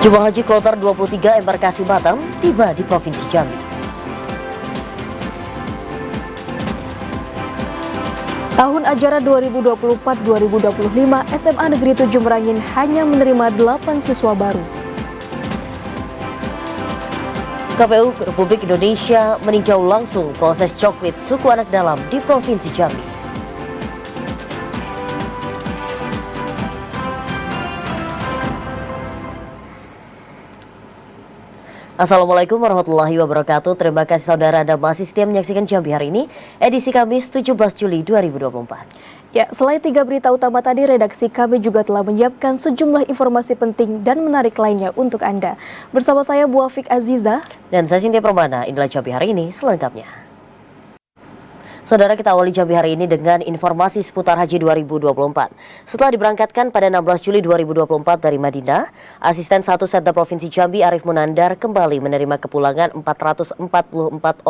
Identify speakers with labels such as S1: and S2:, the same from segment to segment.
S1: Jemaah haji kloter 23 embarkasi Batam tiba di Provinsi Jambi.
S2: Tahun ajaran 2024-2025, SMA Negeri 7 Merangin hanya menerima 8 siswa baru.
S1: KPU Republik Indonesia meninjau langsung proses cokwit suku anak dalam di Provinsi Jambi. Assalamualaikum warahmatullahi wabarakatuh. Terima kasih saudara Anda masih setia menyaksikan Jambi hari ini, edisi Kamis 17 Juli 2024.
S2: Ya, selain 3 berita utama tadi, redaksi kami juga telah menyiapkan sejumlah informasi penting dan menarik lainnya untuk Anda. Bersama saya Bu Afik Aziza
S1: dan saya Cynthia Permana, inilah Jambi hari ini selengkapnya. Saudara, kita awali Jambi hari ini dengan informasi seputar Haji 2024. Setelah diberangkatkan pada 16 Juli 2024 dari Madinah, Asisten 1 Setda Provinsi Jambi Arif Munandar kembali menerima kepulangan 444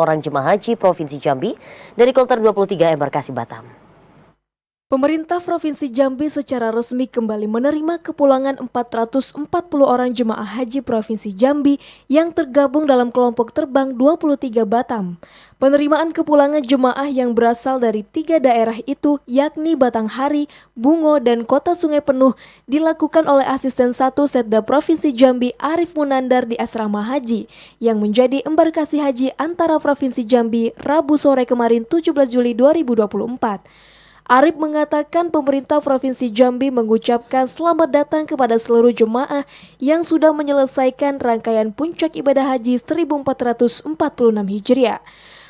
S1: orang jemaah haji Provinsi Jambi dari kloter 23 embarkasi Batam.
S2: Pemerintah Provinsi Jambi secara resmi kembali menerima kepulangan 440 orang jemaah haji Provinsi Jambi yang tergabung dalam kelompok terbang 23 Batam. Penerimaan kepulangan jemaah yang berasal dari 3 daerah itu yakni Batanghari, Bungo, dan Kota Sungai Penuh dilakukan oleh Asisten 1 Setda Provinsi Jambi Arif Munandar di Asrama Haji yang menjadi embarkasi haji antara Provinsi Jambi Rabu sore kemarin 17 Juli 2024. Arif mengatakan pemerintah Provinsi Jambi mengucapkan selamat datang kepada seluruh jemaah yang sudah menyelesaikan rangkaian puncak ibadah haji 1446 Hijriah.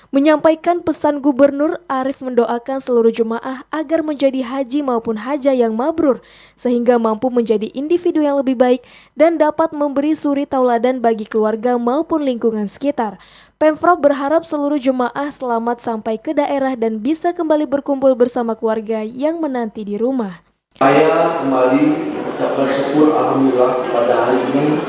S2: Menyampaikan pesan gubernur, Arif mendoakan seluruh jemaah agar menjadi haji maupun hajah yang mabrur sehingga mampu menjadi individu yang lebih baik dan dapat memberi suri tauladan bagi keluarga maupun lingkungan sekitar. Pemprov berharap seluruh jemaah selamat sampai ke daerah dan bisa kembali berkumpul bersama keluarga yang menanti di rumah.
S3: Saya kembali mengucapkan syukur alhamdulillah pada hari ini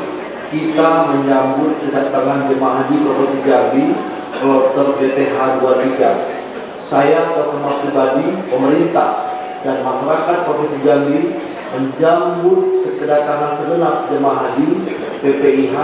S3: kita menyambut kedatangan jemaah haji Provinsi Jambi kloter BTH 23. Saya bersama pribadi, pemerintah dan masyarakat Provinsi Jambi menjambut kedatangan segenap jemaah haji PPIH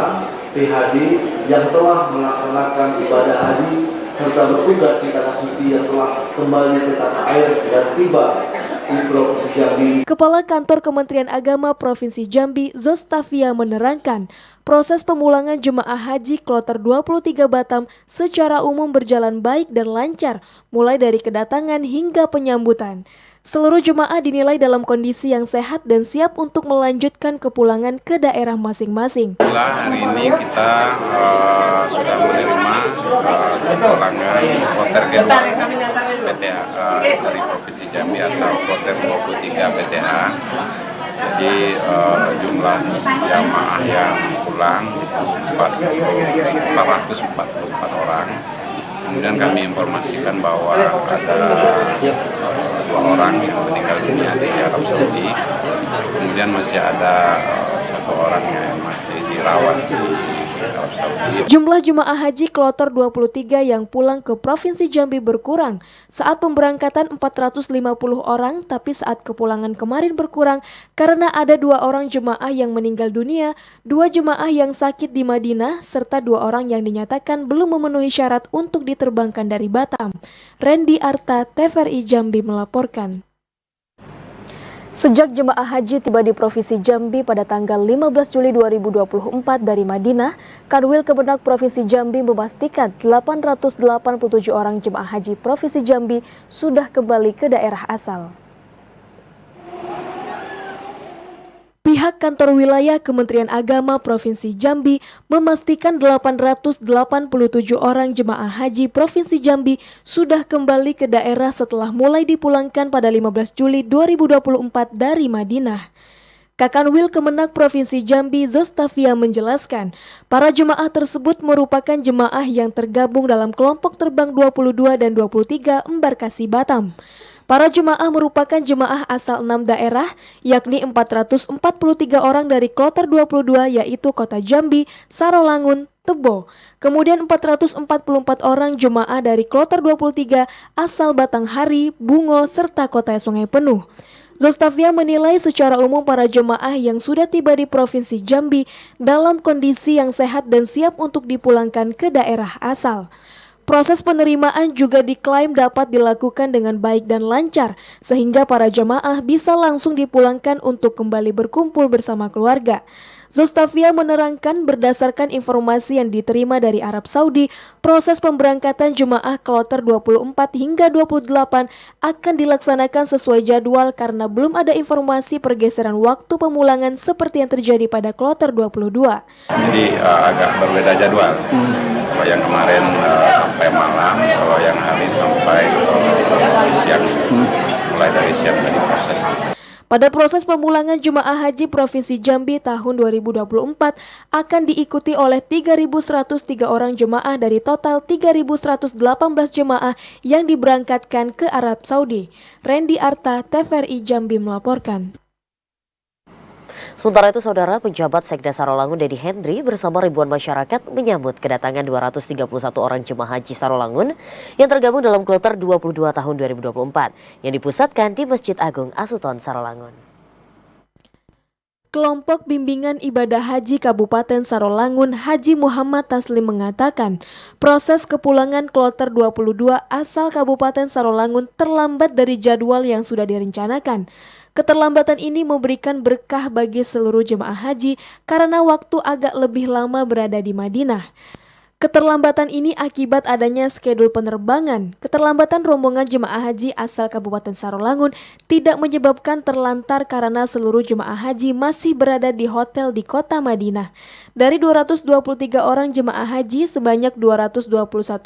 S3: PHD yang telah melaksanakan ibadah haji serta bertugas di tanah suci yang telah kembali ke tanah air dan tiba di Provinsi Jambi.
S2: Kepala Kantor Kementerian Agama Provinsi Jambi, Zostavia, menerangkan proses pemulangan jemaah haji kloter 23 Batam secara umum berjalan baik dan lancar, mulai dari kedatangan hingga penyambutan. Seluruh jemaah dinilai dalam kondisi yang sehat dan siap untuk melanjutkan kepulangan ke daerah masing-masing.
S4: Hari ini kita sudah menerima kepulangan kloter kedua PTA dari Provinsi Jambi atau kloter 23 PTA. Jadi jumlah jamaah yang pulang 444 orang. Kemudian kami informasikan bahwa ada 2 orang yang meninggal dunia di Arab Saudi. Kemudian masih ada 1 orang yang masih dirawat di Arab Saudi.
S2: Jumlah jemaah haji kloter 23 yang pulang ke Provinsi Jambi berkurang. Saat pemberangkatan 450 orang, tapi saat kepulangan kemarin berkurang karena ada 2 orang jemaah yang meninggal dunia, 2 jemaah yang sakit di Madinah, serta 2 orang yang dinyatakan belum memenuhi syarat untuk diterbangkan dari Batam. Randy Arta, TVRI Jambi melaporkan. Sejak jemaah haji tiba di Provinsi Jambi pada tanggal 15 Juli 2024 dari Madinah, Kanwil Kemenak Provinsi Jambi memastikan 887 orang jemaah haji Provinsi Jambi sudah kembali ke daerah asal. Pihak Kantor Wilayah Kementerian Agama Provinsi Jambi memastikan 887 orang jemaah haji Provinsi Jambi sudah kembali ke daerah setelah mulai dipulangkan pada 15 Juli 2024 dari Madinah. Kakanwil Kemenak Provinsi Jambi, Zostavia, menjelaskan, para jemaah tersebut merupakan jemaah yang tergabung dalam kelompok terbang 22 dan 23 embarkasi Batam. Para jemaah merupakan jemaah asal 6 daerah, yakni 443 orang dari kloter 22 yaitu Kota Jambi, Sarolangun, Tebo. Kemudian 444 orang jemaah dari kloter 23 asal Batanghari, Bungo, serta Kota Sungai Penuh. Zostavia menilai secara umum para jemaah yang sudah tiba di Provinsi Jambi dalam kondisi yang sehat dan siap untuk dipulangkan ke daerah asal. Proses penerimaan juga diklaim dapat dilakukan dengan baik dan lancar, sehingga para jemaah bisa langsung dipulangkan untuk kembali berkumpul bersama keluarga. Zostavia menerangkan berdasarkan informasi yang diterima dari Arab Saudi, proses pemberangkatan jemaah kloter 24 hingga 28 akan dilaksanakan sesuai jadwal karena belum ada informasi pergeseran waktu pemulangan seperti yang terjadi pada kloter 22.
S4: Jadi agak berbeda jadwal. Kalau yang kemarin sampai malam, kalau yang hari sampai siang, mulai dari siang tadi proses.
S2: Pada proses pemulangan jemaah haji Provinsi Jambi tahun 2024 akan diikuti oleh 3.103 orang jemaah dari total 3.118 jemaah yang diberangkatkan ke Arab Saudi. Randy Arta, TVRI Jambi melaporkan.
S1: Sementara itu, Saudara, penjabat Sekda Sarolangun Dedi Hendri bersama ribuan masyarakat menyambut kedatangan 231 orang jemaah haji Sarolangun yang tergabung dalam kloter 22 tahun 2024 yang dipusatkan di Masjid Agung Asuton Sarolangun.
S2: Kelompok Bimbingan Ibadah Haji Kabupaten Sarolangun Haji Muhammad Taslim mengatakan proses kepulangan kloter 22 asal Kabupaten Sarolangun terlambat dari jadwal yang sudah direncanakan. Keterlambatan ini memberikan berkah bagi seluruh jemaah haji karena waktu agak lebih lama berada di Madinah. Keterlambatan ini akibat adanya skedul penerbangan. Keterlambatan rombongan jemaah haji asal Kabupaten Sarolangun tidak menyebabkan terlantar karena seluruh jemaah haji masih berada di hotel di kota Madinah. Dari 223 orang jemaah haji, sebanyak 221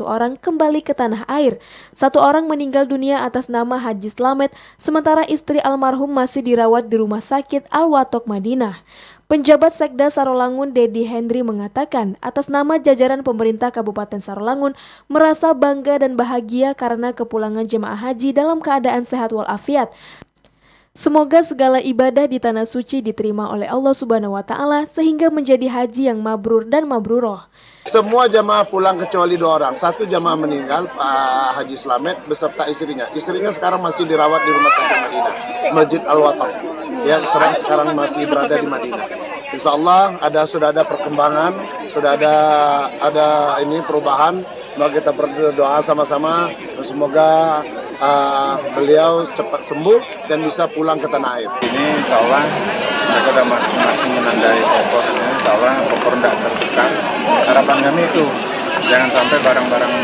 S2: orang kembali ke tanah air. 1 orang meninggal dunia atas nama Haji Slamet, sementara istri almarhum masih dirawat di Rumah Sakit Al-Watok Madinah. Penjabat Sekda Sarolangun Dedi Hendri mengatakan atas nama jajaran pemerintah Kabupaten Sarolangun merasa bangga dan bahagia karena kepulangan jemaah haji dalam keadaan sehat walafiat. Semoga segala ibadah di Tanah Suci diterima oleh Allah Subhanahu wa Ta'ala sehingga menjadi haji yang mabrur dan mabruroh.
S5: Semua jamaah pulang kecuali 2 orang. 1 jamaah meninggal, Pak Haji Slamet beserta istrinya. Istrinya sekarang masih dirawat di Rumah Sakit Madinah, Masjid Al-Watok. Yang sekarang masih berada di Madinah. Insya Allah sudah ada perkembangan, sudah ada ini perubahan. Maka kita berdoa sama-sama semoga beliau cepat sembuh dan bisa pulang ke tanah air.
S6: Ini insya Allah mereka sudah masing-masing menandai ekor. Insya Allah ekor tidak tertukar. Harapan kami itu jangan sampai barang-barang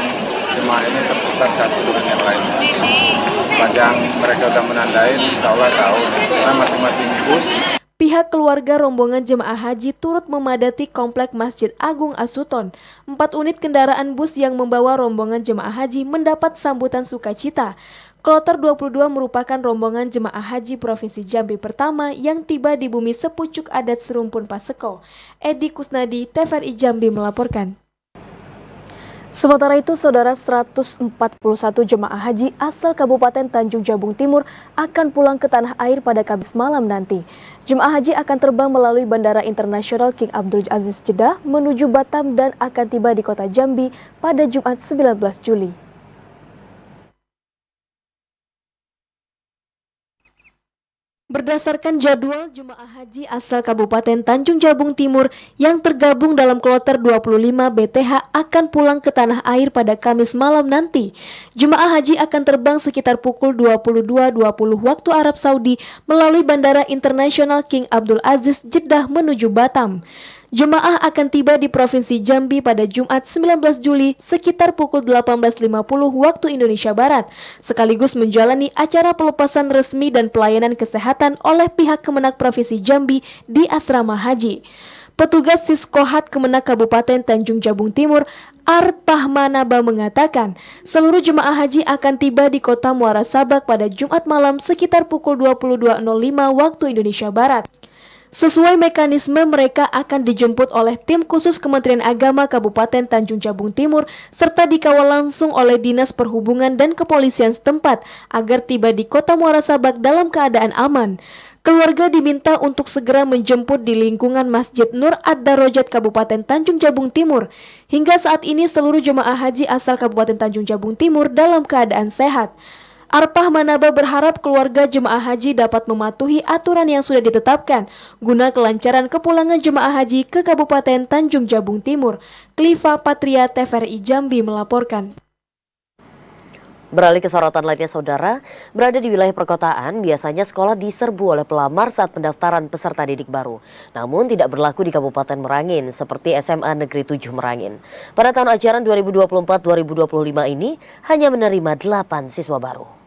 S6: jemaah ini tertukar satu dengan yang lain. Sepanjang mereka sudah menandai, insya Allah tahu karena masing-masing bus.
S2: Pihak keluarga rombongan jemaah haji turut memadati komplek Masjid Agung Asuton. 4 unit kendaraan bus yang membawa rombongan jemaah haji mendapat sambutan sukacita. Kloter 22 merupakan rombongan jemaah haji Provinsi Jambi pertama yang tiba di bumi sepucuk adat Serumpun Paseko. Edi Kusnadi, TVRI Jambi melaporkan. Sementara itu, Saudara, 141 jemaah haji asal Kabupaten Tanjung Jabung Timur akan pulang ke tanah air pada Kamis malam nanti. Jemaah haji akan terbang melalui Bandara Internasional King Abdul Aziz Jeddah menuju Batam dan akan tiba di kota Jambi pada Jumat 19 Juli. Berdasarkan jadwal, jemaah haji asal Kabupaten Tanjung Jabung Timur yang tergabung dalam kloter 25 BTH akan pulang ke tanah air pada Kamis malam nanti. Jemaah haji akan terbang sekitar pukul 22.20 waktu Arab Saudi melalui Bandara Internasional King Abdul Aziz Jeddah menuju Batam. Jemaah akan tiba di Provinsi Jambi pada Jumat 19 Juli sekitar pukul 18.50 waktu Indonesia Barat, sekaligus menjalani acara pelepasan resmi dan pelayanan kesehatan oleh pihak Kemenak Provinsi Jambi di Asrama Haji. Petugas Siskohat Kemenak Kabupaten Tanjung Jabung Timur, Arpahmanaba mengatakan, seluruh jemaah haji akan tiba di kota Muara Sabak pada Jumat malam sekitar pukul 22.05 waktu Indonesia Barat. Sesuai mekanisme, mereka akan dijemput oleh tim khusus Kementerian Agama Kabupaten Tanjung Jabung Timur serta dikawal langsung oleh Dinas Perhubungan dan Kepolisian setempat agar tiba di kota Muara Sabak dalam keadaan aman. Keluarga diminta untuk segera menjemput di lingkungan Masjid Nur Ad-Darajat Kabupaten Tanjung Jabung Timur. Hingga saat ini seluruh jemaah haji asal Kabupaten Tanjung Jabung Timur dalam keadaan sehat. Arpah Manaba berharap keluarga jemaah haji dapat mematuhi aturan yang sudah ditetapkan guna kelancaran kepulangan jemaah haji ke Kabupaten Tanjung Jabung Timur. Kliva Patria, TVRI Jambi melaporkan.
S1: Beralih ke sorotan lainnya, saudara, berada di wilayah perkotaan, biasanya sekolah diserbu oleh pelamar saat pendaftaran peserta didik baru. Namun tidak berlaku di Kabupaten Merangin, seperti SMA Negeri 7 Merangin. Pada tahun ajaran 2024-2025 ini, hanya menerima 8 siswa baru.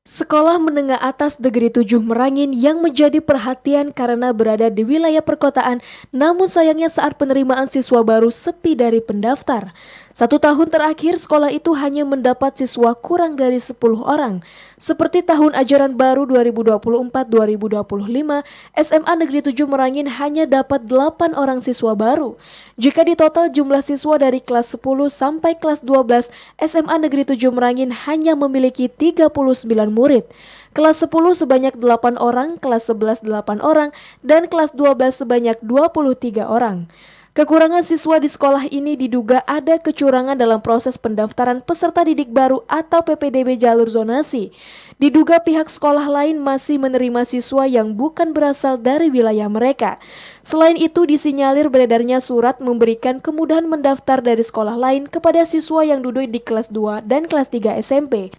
S2: Sekolah menengah atas Negeri 7 Merangin yang menjadi perhatian karena berada di wilayah perkotaan, namun sayangnya saat penerimaan siswa baru sepi dari pendaftar. 1 tahun terakhir sekolah itu hanya mendapat siswa kurang dari 10 orang. Seperti tahun ajaran baru 2024-2025, SMA Negeri 7 Merangin hanya dapat 8 orang siswa baru. Jika ditotal jumlah siswa dari kelas 10 sampai kelas 12, SMA Negeri 7 Merangin hanya memiliki 39 murid. Kelas 10 sebanyak 8 orang, kelas 11 8 orang, dan kelas 12 sebanyak 23 orang. Kekurangan siswa di sekolah ini diduga ada kecurangan dalam proses pendaftaran peserta didik baru atau PPDB jalur zonasi. Diduga pihak sekolah lain masih menerima siswa yang bukan berasal dari wilayah mereka. Selain itu disinyalir beredarnya surat memberikan kemudahan mendaftar dari sekolah lain kepada siswa yang duduk di kelas 2 dan kelas 3 SMP.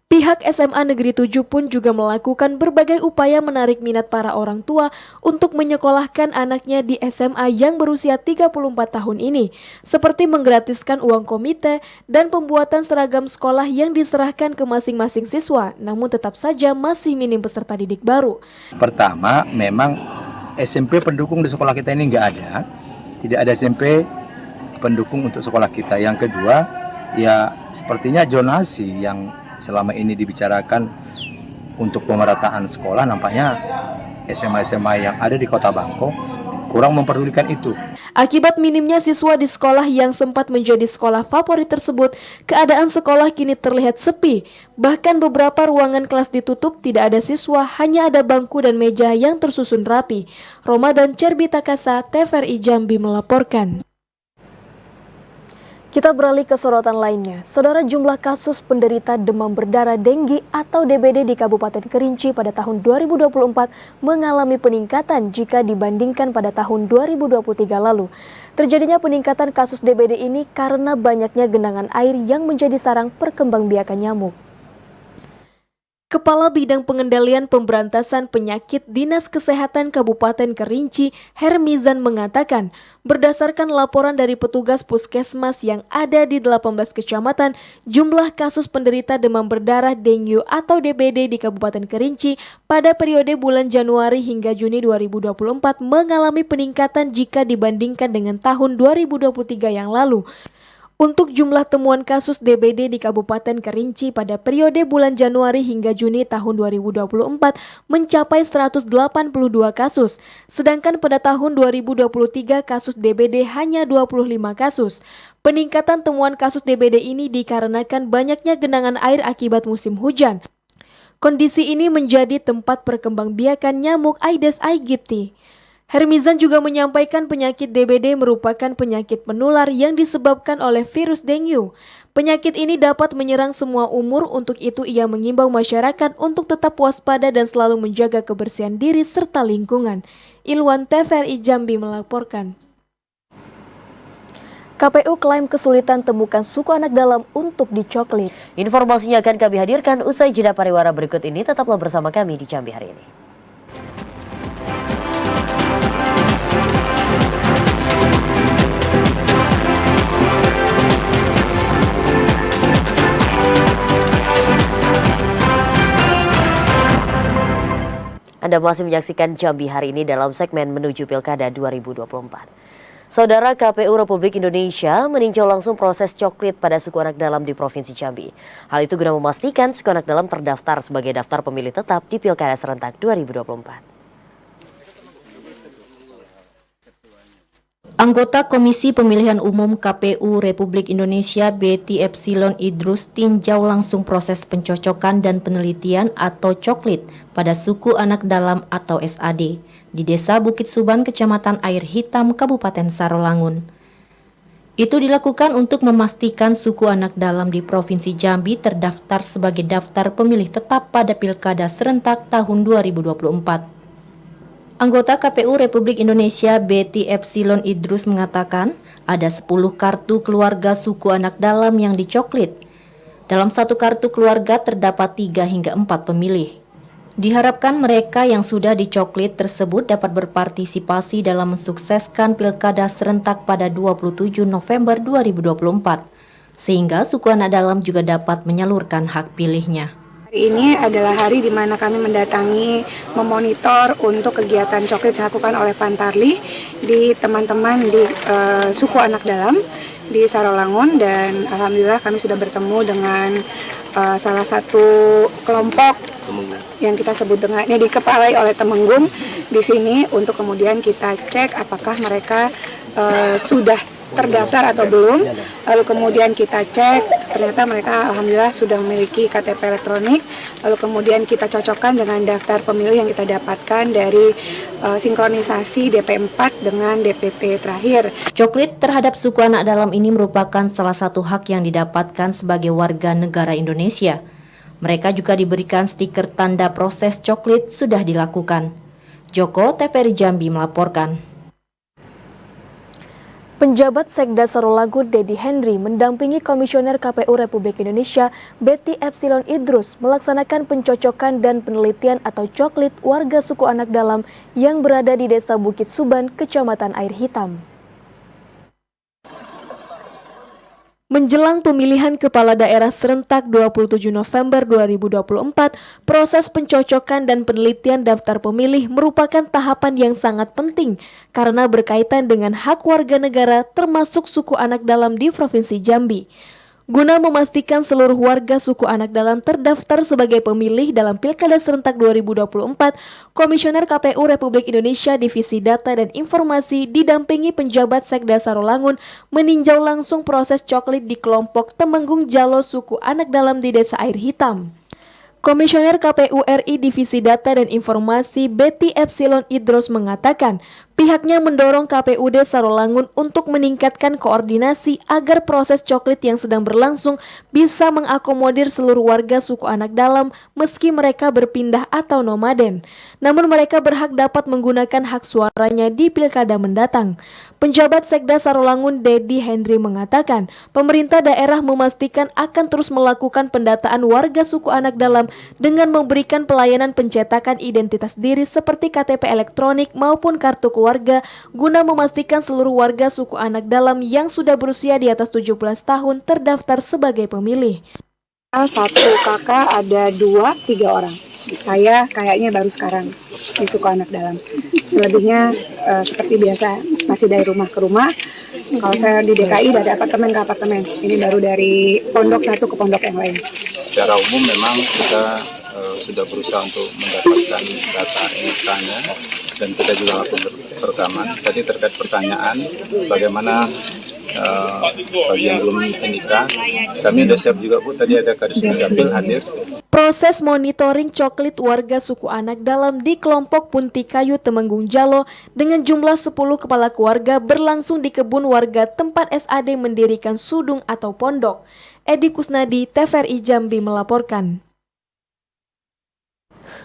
S2: Pihak SMA Negeri 7 pun juga melakukan berbagai upaya menarik minat para orang tua untuk menyekolahkan anaknya di SMA yang berusia 34 tahun ini, seperti menggratiskan uang komite dan pembuatan seragam sekolah yang diserahkan ke masing-masing siswa, namun tetap saja masih minim peserta didik baru.
S7: Pertama, memang SMP pendukung di sekolah kita ini nggak ada, tidak ada SMP pendukung untuk sekolah kita. Yang kedua, ya sepertinya zonasi yang selama ini dibicarakan untuk pemerataan sekolah, nampaknya SMA-SMA yang ada di Kota Bangko kurang memperdulikan itu.
S2: Akibat minimnya siswa di sekolah yang sempat menjadi sekolah favorit tersebut, keadaan sekolah kini terlihat sepi. Bahkan beberapa ruangan kelas ditutup, tidak ada siswa, hanya ada bangku dan meja yang tersusun rapi. Ramadan Cerbitakasa, TVRI Jambi melaporkan. Kita beralih ke sorotan lainnya. Saudara, jumlah kasus penderita demam berdarah denggi atau DBD di Kabupaten Kerinci pada tahun 2024 mengalami peningkatan jika dibandingkan pada tahun 2023 lalu. Terjadinya peningkatan kasus DBD ini karena banyaknya genangan air yang menjadi sarang perkembangbiakan nyamuk. Kepala Bidang Pengendalian Pemberantasan Penyakit Dinas Kesehatan Kabupaten Kerinci, Hermizan mengatakan, berdasarkan laporan dari petugas puskesmas yang ada di 18 kecamatan, jumlah kasus penderita demam berdarah dengue atau DBD di Kabupaten Kerinci pada periode bulan Januari hingga Juni 2024 mengalami peningkatan jika dibandingkan dengan tahun 2023 yang lalu. Untuk jumlah temuan kasus DBD di Kabupaten Kerinci pada periode bulan Januari hingga Juni tahun 2024 mencapai 182 kasus, sedangkan pada tahun 2023 kasus DBD hanya 25 kasus. Peningkatan temuan kasus DBD ini dikarenakan banyaknya genangan air akibat musim hujan. Kondisi ini menjadi tempat perkembangbiakan nyamuk Aedes aegypti. Hermizan juga menyampaikan penyakit DBD merupakan penyakit menular yang disebabkan oleh virus dengue. Penyakit ini dapat menyerang semua umur, untuk itu ia mengimbau masyarakat untuk tetap waspada dan selalu menjaga kebersihan diri serta lingkungan. Ilwan, TVRI Jambi melaporkan. KPU klaim kesulitan temukan suku anak dalam untuk dicoklit.
S1: Informasinya akan kami hadirkan usai jeda pariwara berikut ini. Tetaplah bersama kami di Jambi hari ini. Anda masih menyaksikan Jambi hari ini dalam segmen menuju Pilkada 2024. Saudara, KPU Republik Indonesia meninjau langsung proses coklit pada suku anak dalam di Provinsi Jambi. Hal itu guna memastikan suku anak dalam terdaftar sebagai daftar pemilih tetap di Pilkada serentak 2024.
S8: Anggota Komisi Pemilihan Umum KPU Republik Indonesia Betty Epsilon Idrus tinjau langsung proses pencocokan dan penelitian atau coklit pada suku anak dalam atau SAD di Desa Bukit Suban, Kecamatan Air Hitam, Kabupaten Sarolangun. Itu dilakukan untuk memastikan suku anak dalam di Provinsi Jambi terdaftar sebagai daftar pemilih tetap pada Pilkada serentak tahun 2024. Anggota KPU Republik Indonesia Betty Epsilon Idrus mengatakan ada 10 kartu keluarga suku anak dalam yang dicoklit. Dalam satu kartu keluarga terdapat 3 hingga 4 pemilih. Diharapkan mereka yang sudah dicoklit tersebut dapat berpartisipasi dalam mensukseskan Pilkada serentak pada 27 November 2024, sehingga suku anak dalam juga dapat menyalurkan hak pilihnya.
S9: Hari ini adalah hari di mana kami mendatangi, memonitor untuk kegiatan coklit dilakukan oleh Pantarlih di teman-teman di suku anak dalam di Sarolangun, dan alhamdulillah kami sudah bertemu dengan salah satu kelompok yang kita sebut dengan yang dikepalai oleh Temenggung di sini untuk kemudian kita cek apakah mereka sudah terdaftar atau belum. Lalu kemudian kita cek, ternyata mereka alhamdulillah sudah memiliki KTP elektronik. Lalu kemudian kita cocokkan dengan daftar pemilih yang kita dapatkan dari sinkronisasi DP4 dengan DPT terakhir.
S8: Coklit terhadap suku anak dalam ini merupakan salah satu hak yang didapatkan sebagai warga negara Indonesia. Mereka juga diberikan stiker tanda proses coklit sudah dilakukan. Joko, TVRI Jambi melaporkan.
S2: Penjabat Sekda Sarolangun Dedi Henry mendampingi Komisioner KPU Republik Indonesia Betty Epsilon Idrus melaksanakan pencocokan dan penelitian atau coklit warga suku anak dalam yang berada di Desa Bukit Suban, Kecamatan Air Hitam. Menjelang pemilihan kepala daerah serentak 27 November 2024, proses pencocokan dan penelitian daftar pemilih merupakan tahapan yang sangat penting karena berkaitan dengan hak warga negara termasuk suku anak dalam di Provinsi Jambi. Guna memastikan seluruh warga suku anak dalam terdaftar sebagai pemilih dalam Pilkada serentak 2024, Komisioner KPU Republik Indonesia Divisi Data dan Informasi didampingi penjabat Sekda Sarolangun meninjau langsung proses coklit di kelompok Temenggung Jalo suku anak dalam di Desa Air Hitam. Komisioner KPU RI Divisi Data dan Informasi Betty Epsilon Idrus mengatakan pihaknya mendorong KPUD Sarolangun untuk meningkatkan koordinasi agar proses coklit yang sedang berlangsung bisa mengakomodir seluruh warga suku anak dalam meski mereka berpindah atau nomaden. Namun mereka berhak dapat menggunakan hak suaranya di pilkada mendatang. Penjabat Sekda Sarolangun Dedi Henry mengatakan pemerintah daerah memastikan akan terus melakukan pendataan warga suku anak dalam dengan memberikan pelayanan pencetakan identitas diri seperti KTP elektronik maupun kartu keluarga guna memastikan seluruh warga suku anak dalam yang sudah berusia di atas 17 tahun terdaftar sebagai pemilih.
S9: Satu kakak ada 2-3 orang. Saya kayaknya baru sekarang di suku anak dalam. Selebihnya seperti biasa masih dari rumah ke rumah. Kalau saya di DKI dari apartemen ke apartemen. Ini baru dari pondok satu ke pondok yang lain.
S6: Secara umum memang kita sudah berusaha untuk mendapatkan data NIK-nya dan kita juga lakukan perekaman. Tadi terkait pertanyaan bagaimana bagi yang belum NIK, kami sudah siap juga Bu, tadi ada Kadis Dapil hadir.
S2: Proses monitoring coklit warga suku anak dalam di kelompok Puntikayu Temenggung Jalo dengan jumlah 10 kepala keluarga berlangsung di kebun warga tempat SAD mendirikan sudung atau pondok. Edi Kusnadi, TVRI Jambi melaporkan.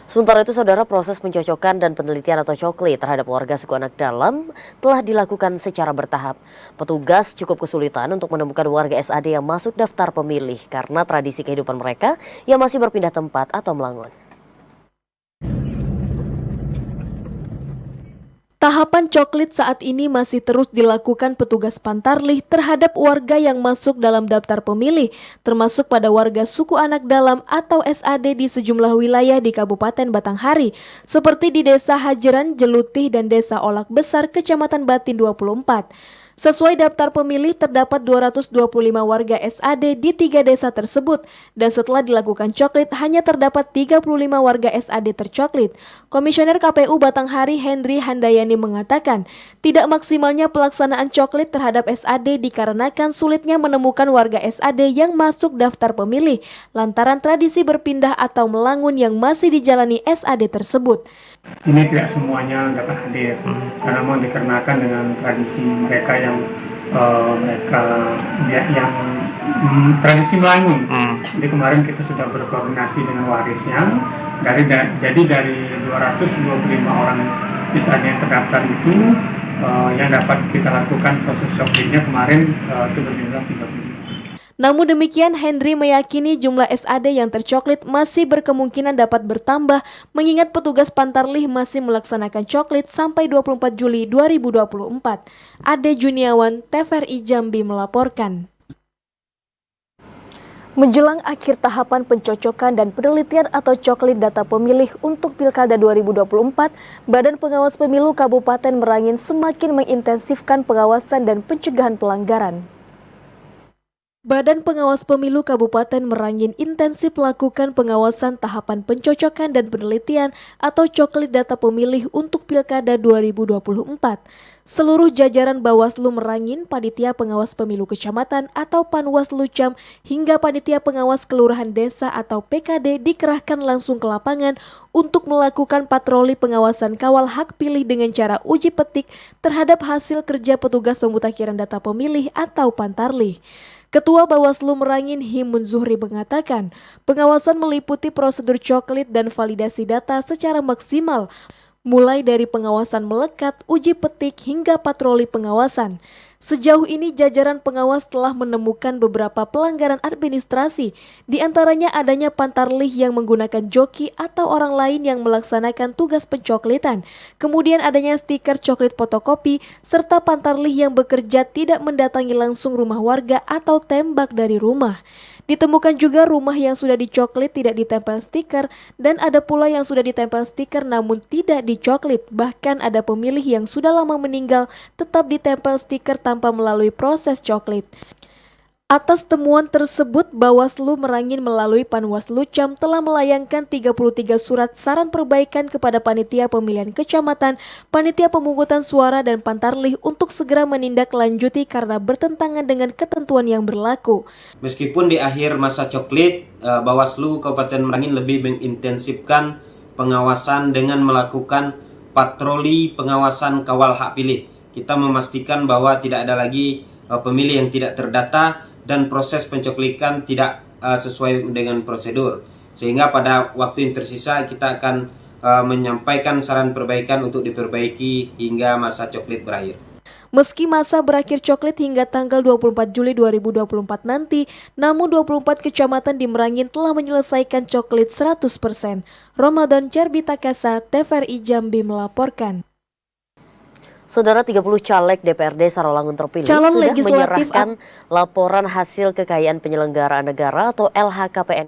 S1: Sementara itu, saudara, proses pencocokan dan penelitian atau coklit terhadap warga suku anak dalam telah dilakukan secara bertahap. Petugas cukup kesulitan untuk menemukan warga SAD yang masuk daftar pemilih karena tradisi kehidupan mereka yang masih berpindah tempat atau melangun.
S2: Tahapan coklit saat ini masih terus dilakukan petugas Pantarlih terhadap warga yang masuk dalam daftar pemilih, termasuk pada warga suku anak dalam atau SAD di sejumlah wilayah di Kabupaten Batanghari, seperti di Desa Hajeran, Jelutih, dan Desa Olak Besar, Kecamatan Batin 24. Sesuai daftar pemilih, terdapat 225 warga SAD di 3 desa tersebut, dan setelah dilakukan coklit, hanya terdapat 35 warga SAD tercoklit. Komisioner KPU Batanghari Henry Handayani mengatakan, tidak maksimalnya pelaksanaan coklit terhadap SAD dikarenakan sulitnya menemukan warga SAD yang masuk daftar pemilih, lantaran tradisi berpindah atau melangun yang masih dijalani SAD tersebut.
S10: Ini tidak semuanya dapat hadir, karena memang dikarenakan dengan tradisi mereka yang mereka yang tradisi Melangun. Jadi kemarin kita sudah berkoordinasi dengan warisnya. Jadi dari 225 orang misalnya yang terdaftar itu yang dapat kita lakukan proses coklitnya kemarin itu berjumlah 35.
S2: Namun demikian, Henry meyakini jumlah SAD yang tercoklit masih berkemungkinan dapat bertambah mengingat petugas Pantarlih masih melaksanakan coklit sampai 24 Juli 2024. Ade Juniawan, TVRI Jambi melaporkan. Menjelang akhir tahapan pencocokan dan penelitian atau coklit data pemilih untuk Pilkada 2024, Badan Pengawas Pemilu Kabupaten Merangin semakin mengintensifkan pengawasan dan pencegahan pelanggaran. Badan Pengawas Pemilu Kabupaten Merangin intensif melakukan pengawasan tahapan pencocokan dan penelitian atau coklit data pemilih untuk Pilkada 2024. Seluruh jajaran Bawaslu Merangin, Panitia Pengawas Pemilu Kecamatan atau Panwaslucam hingga Panitia Pengawas Kelurahan Desa atau PKD dikerahkan langsung ke lapangan untuk melakukan patroli pengawasan kawal hak pilih dengan cara uji petik terhadap hasil kerja petugas pemutakhiran data pemilih atau Pantarlih. Ketua Bawaslu Merangin Himun Zuhri mengatakan, pengawasan meliputi prosedur coklit dan validasi data secara maksimal, mulai dari pengawasan melekat, uji petik, hingga patroli pengawasan. Sejauh ini jajaran pengawas telah menemukan beberapa pelanggaran administrasi, di antaranya adanya Pantarlih yang menggunakan joki atau orang lain yang melaksanakan tugas pencoklitan, kemudian adanya stiker coklit fotokopi, serta Pantarlih yang bekerja tidak mendatangi langsung rumah warga atau tembak dari rumah. Ditemukan juga rumah yang sudah dicoklit tidak ditempel stiker dan ada pula yang sudah ditempel stiker namun tidak dicoklit. Bahkan ada pemilih yang sudah lama meninggal tetap ditempel stiker tanpa melalui proses coklit. Atas temuan tersebut, Bawaslu Merangin melalui Panwaslucam telah melayangkan 33 surat saran perbaikan kepada Panitia Pemilihan Kecamatan, Panitia Pemungutan Suara dan Pantarlih untuk segera menindaklanjuti karena bertentangan dengan ketentuan yang berlaku.
S11: Meskipun di akhir masa coklit, Bawaslu Kabupaten Merangin lebih mengintensifkan pengawasan dengan melakukan patroli pengawasan kawal hak pilih. Kita memastikan bahwa tidak ada lagi pemilih yang tidak terdata dan proses pencoklikan tidak sesuai dengan prosedur. Sehingga pada waktu yang tersisa kita akan menyampaikan saran perbaikan untuk diperbaiki hingga masa coklit berakhir.
S2: Meski masa berakhir coklit hingga tanggal 24 Juli 2024 nanti, namun 24 kecamatan di Merangin telah menyelesaikan coklit 100%. Ramadan Cerbitakasa, TVRI Jambi melaporkan.
S1: Saudara, 30 caleg DPRD Sarolangun terpilih sudah menyerahkan laporan hasil kekayaan penyelenggaraan negara atau LHKPN.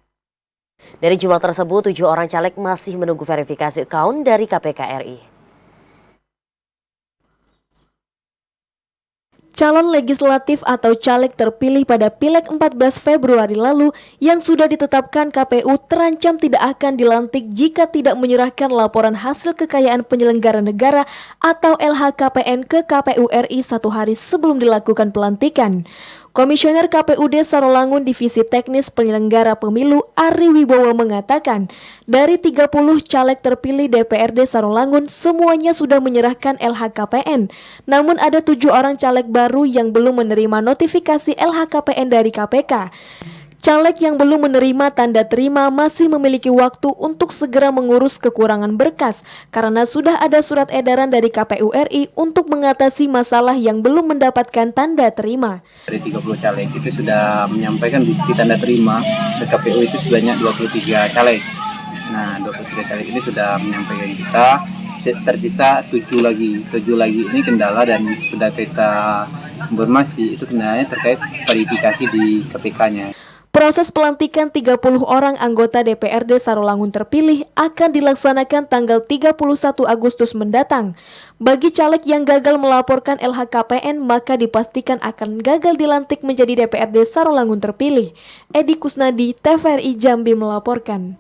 S1: Dari jumlah tersebut, 7 orang caleg masih menunggu verifikasi account dari KPK RI.
S2: Calon legislatif atau caleg terpilih pada Pileg 14 Februari lalu yang sudah ditetapkan KPU terancam tidak akan dilantik jika tidak menyerahkan laporan hasil kekayaan penyelenggara negara atau LHKPN ke KPU RI 1 hari sebelum dilakukan pelantikan. Komisioner KPUD Sarolangun Divisi Teknis Penyelenggara Pemilu Ari Wibowo mengatakan, dari 30 caleg terpilih DPRD Sarolangun semuanya sudah menyerahkan LHKPN. Namun ada 7 orang caleg baru yang belum menerima notifikasi LHKPN dari KPK. Caleg yang belum menerima tanda terima masih memiliki waktu untuk segera mengurus kekurangan berkas karena sudah ada surat edaran dari KPU RI untuk mengatasi masalah yang belum mendapatkan tanda terima.
S6: Dari 30 caleg itu sudah menyampaikan bukti tanda terima ke KPU itu sebanyak 23 caleg. Nah, 23 caleg ini sudah menyampaikan kita, tersisa 7 lagi ini kendala dan sudah kita informasi itu kendalanya terkait verifikasi di KPK-nya.
S2: Proses pelantikan 30 orang anggota DPRD Sarolangun terpilih akan dilaksanakan tanggal 31 Agustus mendatang. Bagi caleg yang gagal melaporkan LHKPN maka dipastikan akan gagal dilantik menjadi DPRD Sarolangun terpilih. Edi Kusnadi, TVRI Jambi melaporkan.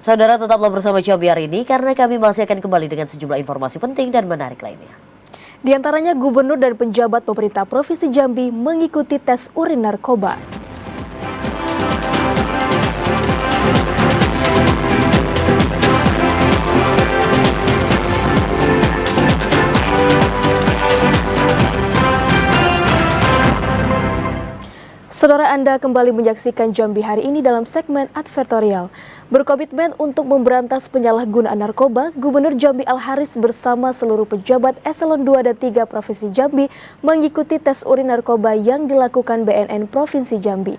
S1: Saudara, tetaplah bersama Jambi hari ini karena kami masih akan kembali dengan sejumlah informasi penting dan menarik lainnya.
S2: Di antaranya gubernur dan penjabat pemerintah Provinsi Jambi mengikuti tes urin narkoba. Saudara, Anda kembali menyaksikan Jambi hari ini dalam segmen advertorial. Berkomitmen untuk memberantas penyalahgunaan narkoba, Gubernur Jambi Al-Haris bersama seluruh pejabat eselon 2 dan 3 Provinsi Jambi mengikuti tes urin narkoba yang dilakukan BNN Provinsi Jambi.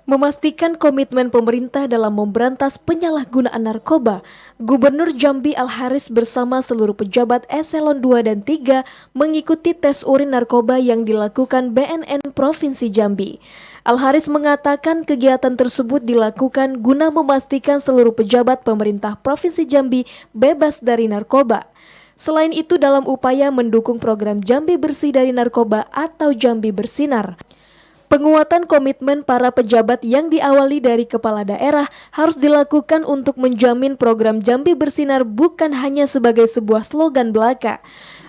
S2: Memastikan komitmen pemerintah dalam memberantas penyalahgunaan narkoba, Gubernur Jambi Al-Haris bersama seluruh pejabat eselon 2 dan 3 mengikuti tes urin narkoba yang dilakukan BNN Provinsi Jambi. Al-Haris mengatakan kegiatan tersebut dilakukan guna memastikan seluruh pejabat pemerintah Provinsi Jambi bebas dari narkoba. Selain itu, dalam upaya mendukung program Jambi Bersih dari Narkoba atau Jambi Bersinar, penguatan komitmen para pejabat yang diawali dari kepala daerah harus dilakukan untuk menjamin program Jambi Bersinar bukan hanya sebagai sebuah slogan belaka.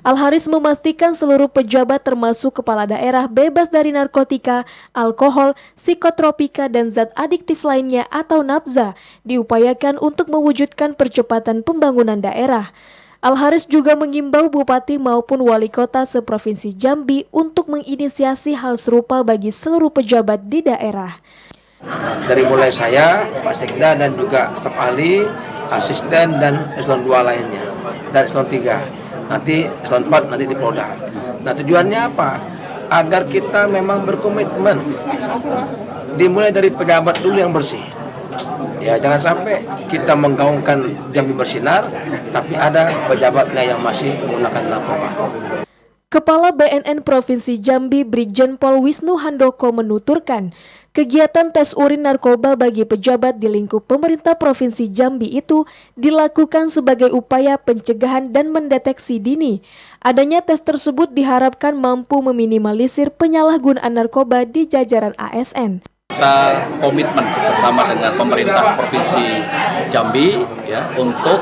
S2: Al-Haris memastikan seluruh pejabat termasuk kepala daerah bebas dari narkotika, alkohol, psikotropika, dan zat adiktif lainnya atau nafza diupayakan untuk mewujudkan percepatan pembangunan daerah. Al-Haris juga mengimbau bupati maupun wali kota seprovinsi Jambi untuk menginisiasi hal serupa bagi seluruh pejabat di daerah.
S12: Dari mulai saya, Pak Sekda dan juga staf ahli, asisten dan eselon 2 lainnya, dan eselon 3, nanti eselon 4 nanti di Polda. Nah, tujuannya apa? Agar kita memang berkomitmen, dimulai dari pejabat dulu yang bersih. Ya, jangan sampai kita menggaungkan Jambi Bersinar, tapi ada pejabatnya yang masih menggunakan narkoba.
S2: Kepala BNN Provinsi Jambi Brigjen Pol Wisnu Handoko menuturkan, kegiatan tes urin narkoba bagi pejabat di lingkup pemerintah Provinsi Jambi itu dilakukan sebagai upaya pencegahan dan mendeteksi dini. Adanya tes tersebut diharapkan mampu meminimalisir penyalahgunaan narkoba di jajaran ASN.
S13: Kita komitmen bersama dengan pemerintah Provinsi Jambi ya untuk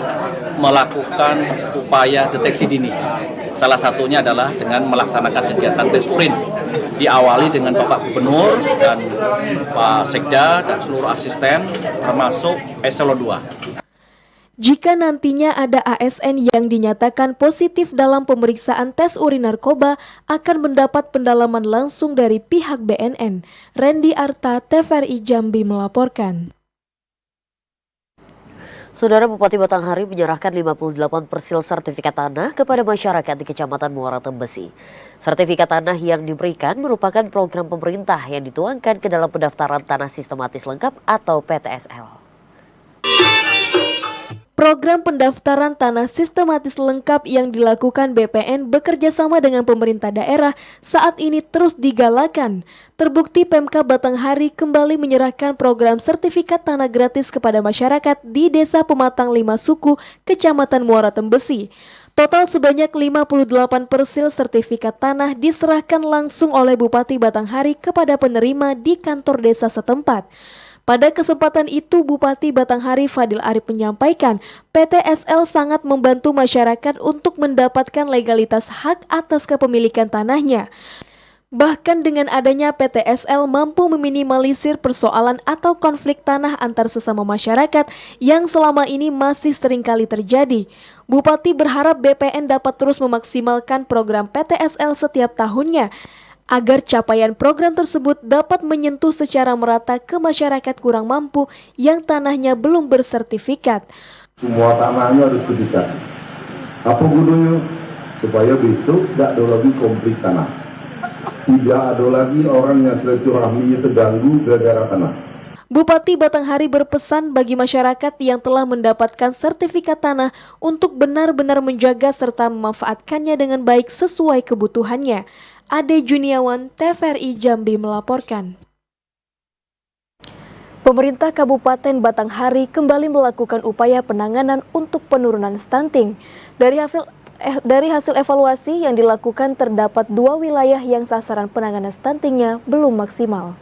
S13: melakukan upaya deteksi dini. Salah satunya adalah dengan melaksanakan kegiatan tes urin. Diawali dengan Bapak Gubernur dan Pak Sekda dan seluruh asisten termasuk eselon 2.
S2: Jika nantinya ada ASN yang dinyatakan positif dalam pemeriksaan tes urin narkoba, akan mendapat pendalaman langsung dari pihak BNN. Randy Arta, TVRI Jambi melaporkan.
S1: Saudara, Bupati Batanghari menyerahkan 58 persil sertifikat tanah kepada masyarakat di Kecamatan Muara Tembesi. Sertifikat tanah yang diberikan merupakan program pemerintah yang dituangkan ke dalam pendaftaran tanah sistematis lengkap atau PTSL.
S2: Program pendaftaran tanah sistematis lengkap yang dilakukan BPN bekerjasama dengan pemerintah daerah saat ini terus digalakan. Terbukti Pemkab Batanghari kembali menyerahkan program sertifikat tanah gratis kepada masyarakat di Desa Pematang 5 Suku, Kecamatan Muara Tembesi. Total sebanyak 58 persil sertifikat tanah diserahkan langsung oleh Bupati Batanghari kepada penerima di kantor desa setempat. Pada kesempatan itu, Bupati Batanghari Fadil Arif menyampaikan PTSL sangat membantu masyarakat untuk mendapatkan legalitas hak atas kepemilikan tanahnya. Bahkan dengan adanya PTSL mampu meminimalisir persoalan atau konflik tanah antar sesama masyarakat yang selama ini masih seringkali terjadi. Bupati berharap BPN dapat terus memaksimalkan program PTSL setiap tahunnya, agar capaian program tersebut dapat menyentuh secara merata ke masyarakat kurang mampu yang tanahnya belum bersertifikat.
S14: Semua tanahnya harus dibidik. Apa gunanya? Supaya besok tidak ada lagi konflik tanah. Tidak ada lagi orang yang silaturahminya terganggu gara-gara tanah.
S2: Bupati Batanghari berpesan bagi masyarakat yang telah mendapatkan sertifikat tanah untuk benar-benar menjaga serta memanfaatkannya dengan baik sesuai kebutuhannya. Ade Juniawan, TVRI Jambi melaporkan. Pemerintah Kabupaten Batanghari kembali melakukan upaya penanganan untuk penurunan stunting. Dari hasil evaluasi yang dilakukan terdapat 2 wilayah yang sasaran penanganan stuntingnya belum maksimal.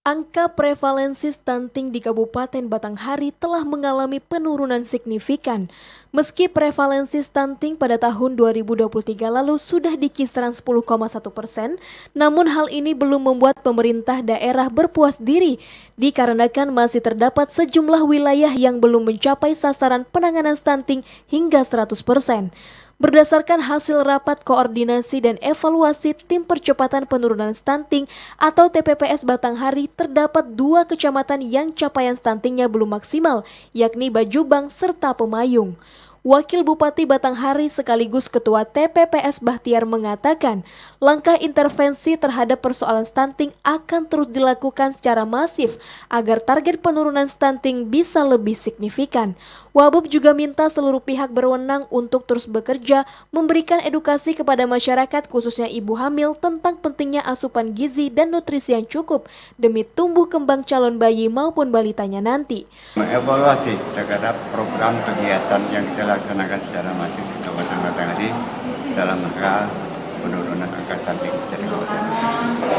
S2: Angka prevalensi stunting di Kabupaten Batanghari telah mengalami penurunan signifikan. Meski prevalensi stunting pada tahun 2023 lalu sudah di kisaran 10,1%, namun hal ini belum membuat pemerintah daerah berpuas diri, dikarenakan masih terdapat sejumlah wilayah yang belum mencapai sasaran penanganan stunting hingga 100%. Berdasarkan hasil rapat koordinasi dan evaluasi Tim Percepatan Penurunan Stunting atau TPPS Batanghari, terdapat 2 kecamatan yang capaian stuntingnya belum maksimal, yakni Bajubang serta Pemayung. Wakil Bupati Batanghari sekaligus Ketua TPPS Bahtiar mengatakan, langkah intervensi terhadap persoalan stunting akan terus dilakukan secara masif agar target penurunan stunting bisa lebih signifikan. Wabub juga minta seluruh pihak berwenang untuk terus bekerja, memberikan edukasi kepada masyarakat khususnya ibu hamil tentang pentingnya asupan gizi dan nutrisi yang cukup demi tumbuh kembang calon bayi maupun balitanya nanti.
S15: Mengevaluasi terhadap program kegiatan yang kita laksanakan secara masif di Kabupaten Batanghari dalam rangka penurunan angka stunting di Kabupaten.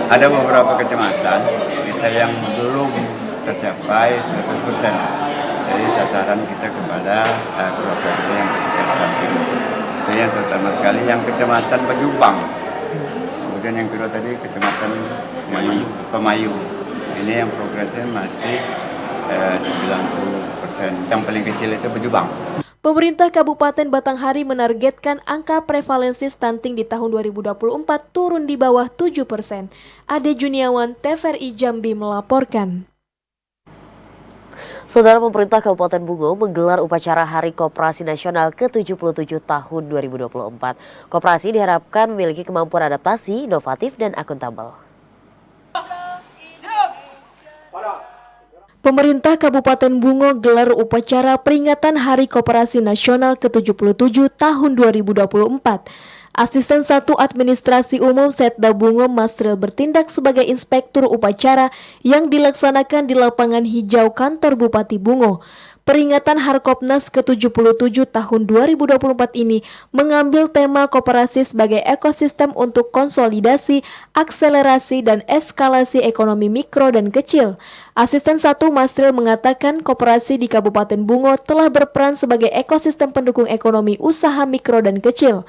S15: Ada beberapa kecamatan kita yang belum tercapai 100%. Jadi sasaran kita kepada keluarga kita yang bersifat stunting. Itu yang terutama sekali yang kecamatan Bajubang. Kemudian yang kedua tadi kecamatan Pemayung. Ini yang progresnya masih 90%. Yang paling kecil itu Bajubang.
S2: Pemerintah Kabupaten Batanghari menargetkan angka prevalensi stunting di tahun 2024 turun di bawah 7%. Ade Juniawan, TVRI Jambi melaporkan.
S1: Saudara, pemerintah Kabupaten Bungo menggelar upacara Hari Koperasi Nasional ke-77 tahun 2024. Koperasi diharapkan memiliki kemampuan adaptasi, inovatif, dan akuntabel.
S2: Pemerintah Kabupaten Bungo gelar upacara peringatan Hari Koperasi Nasional ke-77 tahun 2024. Asisten 1 Administrasi Umum Setda Bungo Masril bertindak sebagai inspektur upacara yang dilaksanakan di lapangan hijau kantor Bupati Bungo. Peringatan Harkopnas ke-77 tahun 2024 ini mengambil tema koperasi sebagai ekosistem untuk konsolidasi, akselerasi, dan eskalasi ekonomi mikro dan kecil. Asisten 1 Masril mengatakan koperasi di Kabupaten Bungo telah berperan sebagai ekosistem pendukung ekonomi usaha mikro dan kecil.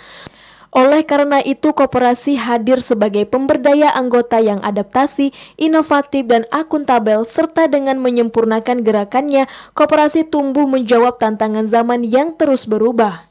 S2: Oleh karena itu, koperasi hadir sebagai pemberdaya anggota yang adaptasi, inovatif, dan akuntabel, serta dengan menyempurnakan gerakannya, koperasi tumbuh menjawab tantangan zaman yang terus berubah.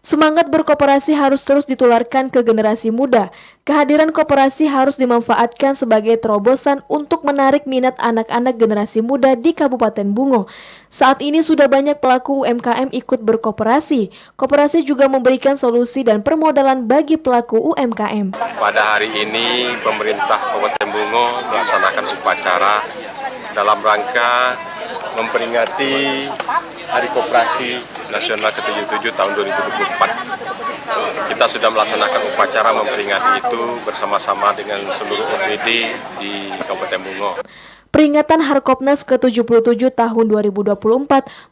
S2: Semangat berkoperasi harus terus ditularkan ke generasi muda. Kehadiran koperasi harus dimanfaatkan sebagai terobosan untuk menarik minat anak-anak generasi muda di Kabupaten Bungo. Saat ini sudah banyak pelaku UMKM ikut berkoperasi. Koperasi juga memberikan solusi dan permodalan bagi pelaku UMKM.
S16: Pada hari ini, pemerintah Kabupaten Bungo melaksanakan upacara dalam rangka memperingati Hari Koperasi Nasional ke-77 tahun 2024. Kita sudah melaksanakan upacara memperingati itu bersama-sama dengan seluruh OPD di Kabupaten Bungo.
S2: Peringatan Harkopnas ke-77 tahun 2024,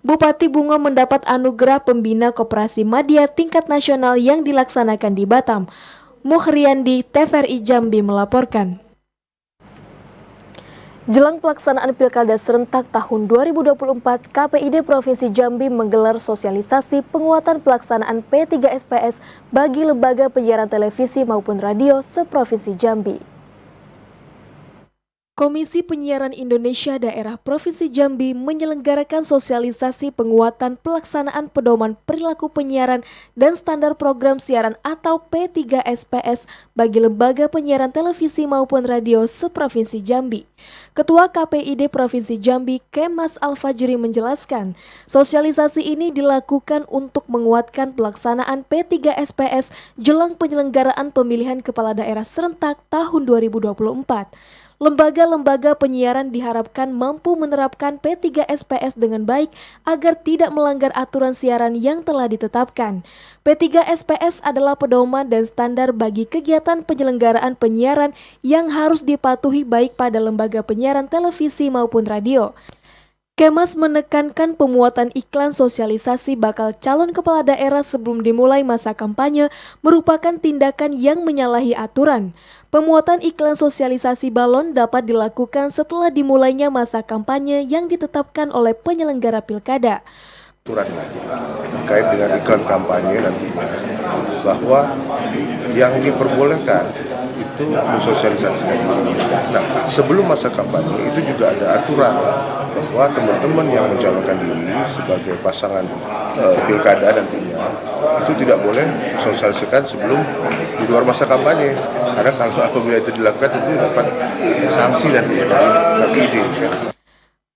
S2: Bupati Bungo mendapat anugerah Pembina Koperasi Madya tingkat nasional yang dilaksanakan di Batam. Muhriandi, TVRI Jambi melaporkan. Jelang pelaksanaan Pilkada Serentak tahun 2024, KPID Provinsi Jambi menggelar sosialisasi penguatan pelaksanaan P3SPS bagi lembaga penyiaran televisi maupun radio se-Provinsi Jambi. Komisi Penyiaran Indonesia Daerah Provinsi Jambi menyelenggarakan sosialisasi penguatan pelaksanaan pedoman perilaku penyiaran dan standar program siaran atau P3SPS bagi lembaga penyiaran televisi maupun radio se-Provinsi Jambi. Ketua KPID Provinsi Jambi, Kemas Al-Fajri menjelaskan, sosialisasi ini dilakukan untuk menguatkan pelaksanaan P3SPS jelang penyelenggaraan pemilihan kepala daerah serentak tahun 2024. Lembaga-lembaga penyiaran diharapkan mampu menerapkan P3SPS dengan baik agar tidak melanggar aturan siaran yang telah ditetapkan. P3SPS adalah pedoman dan standar bagi kegiatan penyelenggaraan penyiaran yang harus dipatuhi baik pada lembaga penyiaran televisi maupun radio. Kemas menekankan pemuatan iklan sosialisasi bakal calon kepala daerah sebelum dimulai masa kampanye merupakan tindakan yang menyalahi aturan. Pemuatan iklan sosialisasi balon dapat dilakukan setelah dimulainya masa kampanye yang ditetapkan oleh penyelenggara pilkada.
S17: Aturannya terkait dengan iklan kampanye nantinya bahwa yang diperbolehkan itu mensosialisasikan. Nah, sebelum masa kampanye itu juga ada aturan bahwa teman-teman yang mencalonkan diri sebagai pasangan pilkada nantinya itu tidak boleh sosialisasikan sebelum di luar masa kampanye, karena kalau apabila itu dilakukan itu dapat sanksi nanti dari KPID.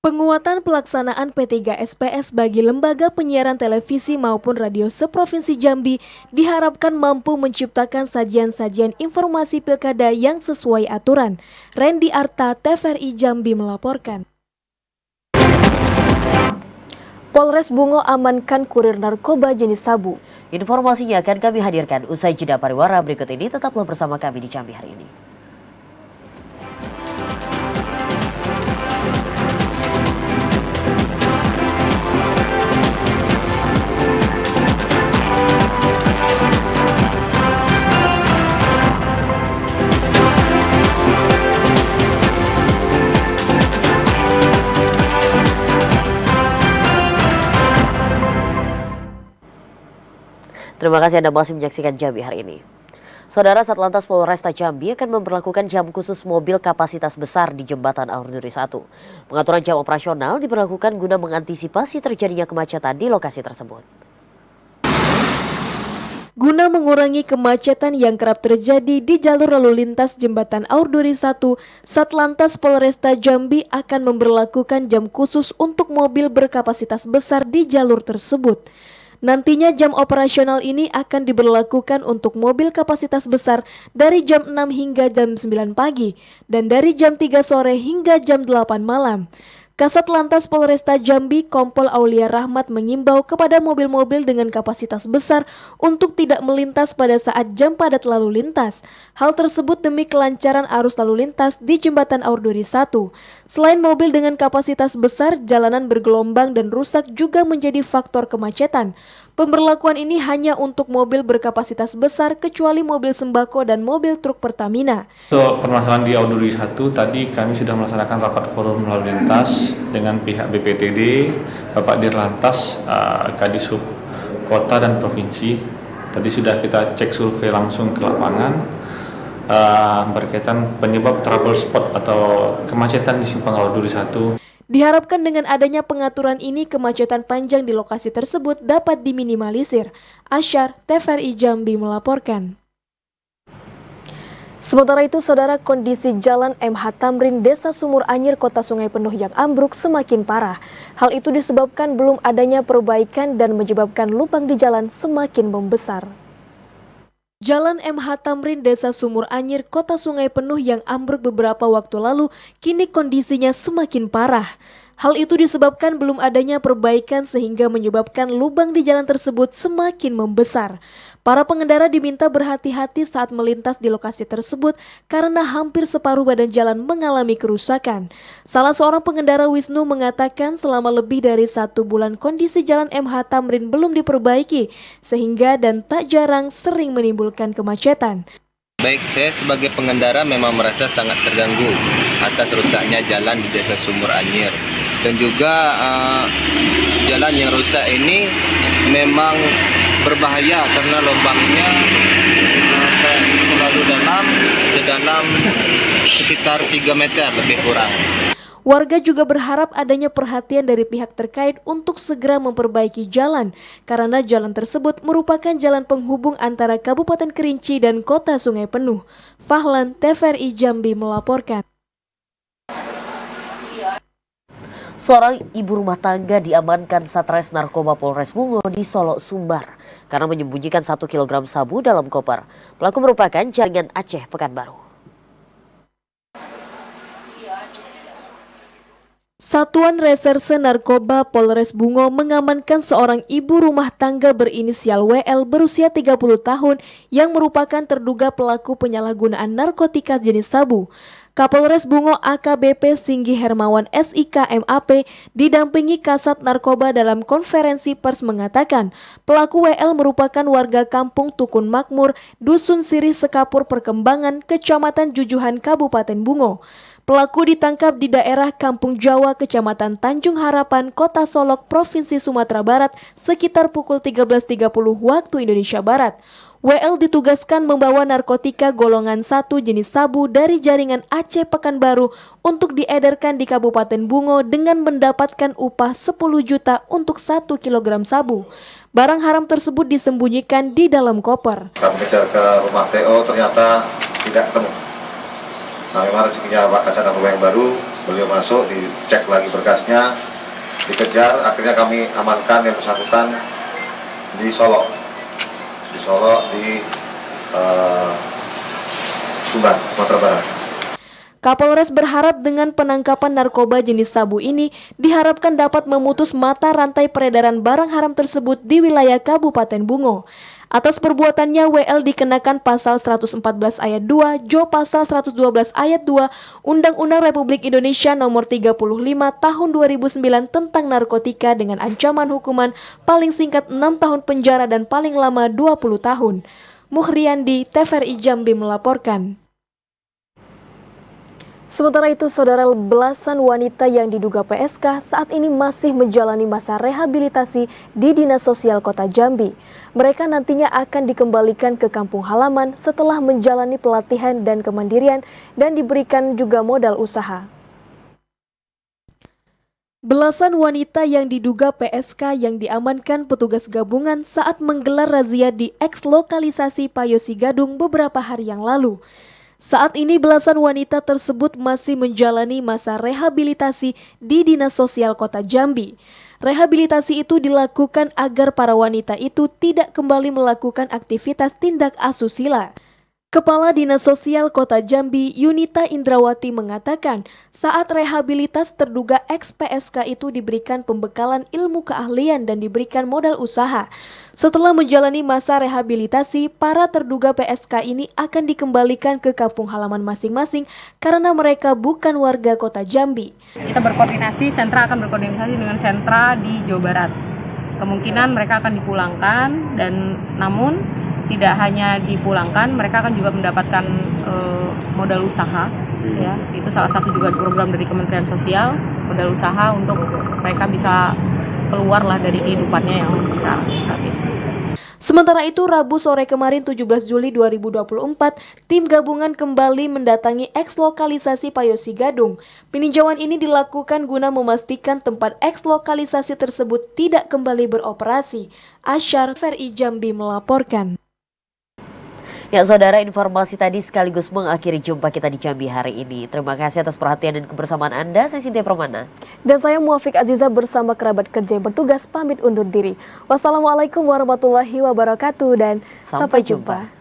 S2: Penguatan pelaksanaan P3SPS bagi lembaga penyiaran televisi maupun radio seprovinsi Jambi diharapkan mampu menciptakan sajian-sajian informasi pilkada yang sesuai aturan. Randy Arta, TVRI Jambi melaporkan. Polres Bungo amankan kurir narkoba jenis sabu.
S1: Informasinya akan kami hadirkan usai jeda pariwara berikut ini. Tetaplah bersama kami di Jambi hari ini. Terima kasih Anda masih menyaksikan Jambi hari ini. Saudara, Satlantas Polresta Jambi akan memperlakukan jam khusus mobil kapasitas besar di Jembatan Aurduri 1. Pengaturan jam operasional diberlakukan guna mengantisipasi terjadinya kemacetan di lokasi tersebut.
S2: Guna mengurangi kemacetan yang kerap terjadi di jalur lalu lintas Jembatan Aurduri 1, Satlantas Polresta Jambi akan memberlakukan jam khusus untuk mobil berkapasitas besar di jalur tersebut. Nantinya jam operasional ini akan diberlakukan untuk mobil kapasitas besar dari jam 6 hingga jam 9 pagi dan dari jam 3 sore hingga jam 8 malam. Kasat Lantas Polresta Jambi Kompol Aulia Rahmat mengimbau kepada mobil-mobil dengan kapasitas besar untuk tidak melintas pada saat jam padat lalu lintas. Hal tersebut demi kelancaran arus lalu lintas di Jembatan Aurduri 1. Selain mobil dengan kapasitas besar, jalanan bergelombang dan rusak juga menjadi faktor kemacetan. Pemberlakuan ini hanya untuk mobil berkapasitas besar kecuali mobil sembako dan mobil truk Pertamina.
S18: Untuk permasalahan di Aurduri 1 tadi kami sudah melaksanakan rapat forum lalu lintas dengan pihak BPTD, Bapak Dirlantas, Kadishub Kota dan Provinsi. Tadi sudah kita cek survei langsung ke lapangan berkaitan penyebab trouble spot atau kemacetan di simpang Aurduri 1.
S2: Diharapkan dengan adanya pengaturan ini kemacetan panjang di lokasi tersebut dapat diminimalisir. Asyar, TVRI Jambi melaporkan. Sementara itu, saudara, kondisi jalan MH Tamrin, Desa Sumur Anyir, Kota Sungai Penuh yang ambruk semakin parah. Hal itu disebabkan belum adanya perbaikan dan menyebabkan lubang di jalan semakin membesar. Jalan MH Tamrin, Desa Sumur Anyir, Kota Sungai Penuh yang ambruk beberapa waktu lalu, kini kondisinya semakin parah. Hal itu disebabkan belum adanya perbaikan sehingga menyebabkan lubang di jalan tersebut semakin membesar. Para pengendara diminta berhati-hati saat melintas di lokasi tersebut karena hampir separuh badan jalan mengalami kerusakan. Salah seorang pengendara, Wisnu, mengatakan selama lebih dari 1 bulan kondisi jalan MH Tamrin belum diperbaiki sehingga dan tak jarang sering menimbulkan kemacetan.
S19: Baik, saya sebagai pengendara memang merasa sangat terganggu atas rusaknya jalan di Desa Sumur Anyir. Dan juga jalan yang rusak ini memang berbahaya karena lubangnya terlalu dalam, sedalam sekitar 3 meter lebih kurang.
S2: Warga juga berharap adanya perhatian dari pihak terkait untuk segera memperbaiki jalan, karena jalan tersebut merupakan jalan penghubung antara Kabupaten Kerinci dan Kota Sungai Penuh. Fahlan, TVRI Jambi melaporkan.
S1: Seorang ibu rumah tangga diamankan Satres Narkoba Polres Bungo di Solo, Sumbar karena menyembunyikan 1 kg sabu dalam koper. Pelaku merupakan jaringan Aceh Pekanbaru.
S2: Satuan Reserse Narkoba Polres Bungo mengamankan seorang ibu rumah tangga berinisial WL berusia 30 tahun yang merupakan terduga pelaku penyalahgunaan narkotika jenis sabu. Kapolres Bungo AKBP Singgi Hermawan SIK MAP didampingi Kasat Narkoba dalam konferensi pers mengatakan pelaku WL merupakan warga kampung Tukun Makmur, Dusun Sirih Sekapur Perkembangan, Kecamatan Jujuhan, Kabupaten Bungo. Pelaku ditangkap di daerah Kampung Jawa, Kecamatan Tanjung Harapan, Kota Solok, Provinsi Sumatera Barat sekitar pukul 13.30 waktu Indonesia Barat. WL ditugaskan membawa narkotika golongan 1 jenis sabu dari jaringan Aceh Pekanbaru untuk diedarkan di Kabupaten Bungo dengan mendapatkan upah 10 juta untuk 1 kilogram sabu. Barang haram tersebut disembunyikan di dalam koper.
S20: Kami kejar ke rumah TO, ternyata tidak ketemu. Nah, memang rezekinya Pak Kasat Narkoba yang baru, beliau masuk, dicek lagi berkasnya, dikejar, akhirnya kami amankan yang bersangkutan di Solo. Di Subang, Sumatera Barat.
S2: Kapolres berharap dengan penangkapan narkoba jenis sabu ini diharapkan dapat memutus mata rantai peredaran barang haram tersebut di wilayah Kabupaten Bungo. Atas perbuatannya WL dikenakan pasal 114 ayat 2, Jo pasal 112 ayat 2, Undang-Undang Republik Indonesia nomor 35 tahun 2009 tentang narkotika dengan ancaman hukuman paling singkat 6 tahun penjara dan paling lama 20 tahun. Muhriandi, TVRI Jambi melaporkan. Sementara itu, saudara, belasan wanita yang diduga PSK saat ini masih menjalani masa rehabilitasi di Dinas Sosial Kota Jambi. Mereka nantinya akan dikembalikan ke kampung halaman setelah menjalani pelatihan dan kemandirian dan diberikan juga modal usaha. Belasan wanita yang diduga PSK yang diamankan petugas gabungan saat menggelar razia di eks-lokalisasi Payosi Gadung beberapa hari yang lalu. Saat ini belasan wanita tersebut masih menjalani masa rehabilitasi di Dinas Sosial Kota Jambi. Rehabilitasi itu dilakukan agar para wanita itu tidak kembali melakukan aktivitas tindak asusila. Kepala Dinas Sosial Kota Jambi, Yunita Indrawati mengatakan, saat rehabilitas terduga eks-PSK itu diberikan pembekalan ilmu keahlian dan diberikan modal usaha. Setelah menjalani masa rehabilitasi, para terduga PSK ini akan dikembalikan ke kampung halaman masing-masing karena mereka bukan warga Kota Jambi.
S21: Kita berkoordinasi, sentra akan berkoordinasi dengan sentra di Jawa Barat. Kemungkinan mereka akan dipulangkan dan namun tidak hanya dipulangkan, mereka akan juga mendapatkan modal usaha. Ya, itu salah satu juga program dari Kementerian Sosial, modal usaha untuk mereka bisa keluarlah dari kehidupannya yang sekarang saat ini.
S2: Sementara itu, Rabu sore kemarin 17 Juli 2024, tim gabungan kembali mendatangi eks-lokalisasi Payosi Gadung. Peninjauan ini dilakukan guna memastikan tempat eks-lokalisasi tersebut tidak kembali beroperasi. Asyar, TVRI Jambi melaporkan.
S1: Ya, saudara, informasi tadi sekaligus mengakhiri jumpa kita di Jambi hari ini. Terima kasih atas perhatian dan kebersamaan Anda. Saya Cynthia Permana.
S2: Dan saya Muafiq Aziza bersama kerabat kerja yang bertugas pamit undur diri. Wassalamualaikum warahmatullahi wabarakatuh dan sampai jumpa.